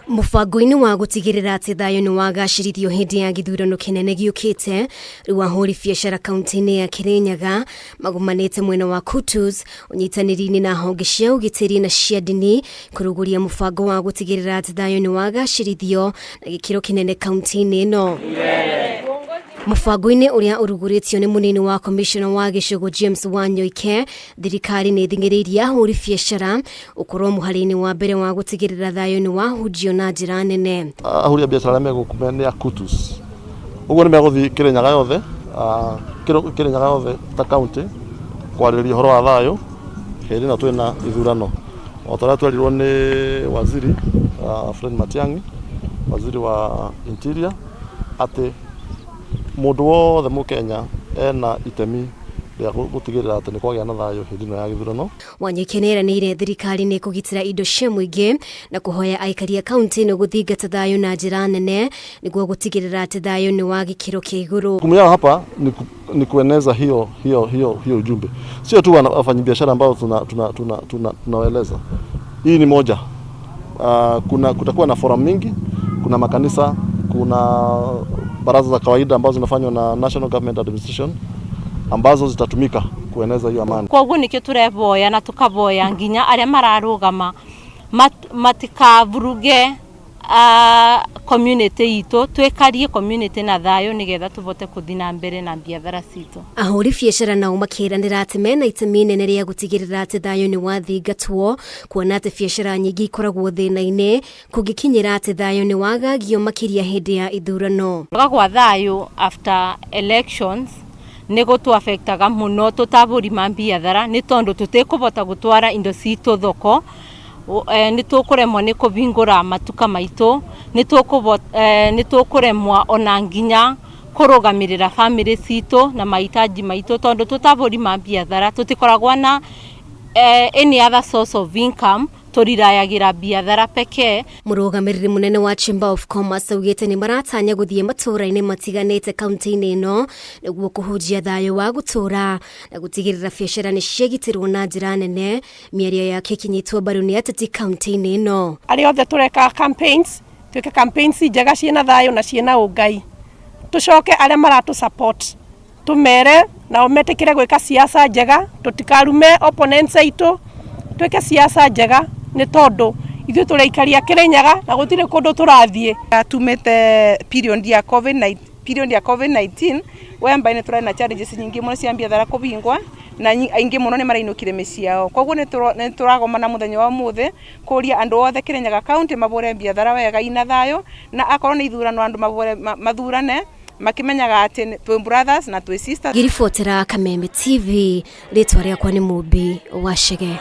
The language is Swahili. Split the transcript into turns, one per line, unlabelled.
Mubango-ini wa gutigirira ati thayo ni wagacirithio hindi ya githurano kinene giukite riu ahuri biacara kaunti-ini ya Kirinyaga magumanite mwena wa Kutus unyitaniri-ini na honge cia ugitiri na cia dini kuruguria mubango wa gutigirira ati thayo ni wagacirithio na gikiro kinene kaunti-ini ino. Mubango-ini uria uruguritio ni munini wa commissioner wa Gicugu James Wanyoike, thirikari ni thingiririe ahuri biacara ukorwo muhari-ini wa mbere wa gutigirira thayo ni wahunjio na njira nene.
Ahuri biacara megukumene ya Kutus uguo ni meguthi Kirinyaga yothe Kirinyaga yothe ta county kwariria horo wa thayo hindi na twina ithurano otara twerirwo ni waziri Fred Matiang'i, waziri wa interior, ati mundu wothe Mukenya ena itemi ya gutigirira ati ni kwagĩa na thayo hindi no ya githurano. Wanyoike nĩeranĩire thirikari nĩ kũgitĩra indo cia mũingĩ na kuhoya aikari a kaunti no guthingata thayo na njĩra nene nĩguo gutigirira ati thayo ni wa gĩkĩro kĩa igũrũ. Jukumu yao hapa ni kueneza hiyo ujumbe, sio tu wafanyabiashara ambao tunawaeleza. Hii ni moja. Kutakuwa na forum mingi, kuna makanisa, kuna baraza za kawaida ambazo zinafanywa na National Government Administration ambazo zitatumika kueneza hiyo amani.
Kwa hivyo nikio tureboya na tukaboya nginya aria mararugama matikavuruge community ito, twekarie community na thayo nigetha tuvote kuthina mbere na biathara cito. Ahuri biacara nao makiranira ati mena itemi nene ria gutigirira ati thayo ni wathingatwo, kuona ati biacara nyingi ikoragwo thina-ini kungikinyira ati thayo ni wagagio makiria hindi ya ithurano. Gwa thayo after elections nego tu affectaga muno tutavuri mambiathara ni tondu tutikuvota gutwara indo cito thoko, ni tukuremwa ni kuvingura matuka maitu, ni tukuremwa ona nginya kurugamirira family cito na mahitaji maitu tondu tutavuri mambiathara tutikoragwa na any other source of income turirayagira biathara peke. Murugamiriri munene wa Chamber of Commerce augite ni maratanya guthie matura-ini matiganite kaunti-ini ino niguo kuhunjia thayo wa gutura na gutigirira biacara ni ciagitirwo na njira nene. Miario yake kinyitwo mbaru ni ateti kaunti-ini ino. Ari othe tureka campaigns, twike campaigns njega ciena thayo na ciena ungai, tucoke aria maratu support tumere na ometekire gwika siasa njega, tutikarume opponents aitu, twike siasa njega ni tondu ithu turaikaria Kirinyaga na gutire kundu turathie. Tumete period ya COVID-19 wemba ni turana challenges nyingi muno cia biathara kuvingwa na aingi muno ni marainukire miciao. Koguo ni turagomana muthenya wa muthe kuria andu othe Kirinyaga county mavure biathara wega ina thayo na akorwo ni ithurano andu mathurane makimenyaga ati twi brothers na twi sisters. Giribotera Kameme TV, ritwa riakwa ni Mubi Wachege.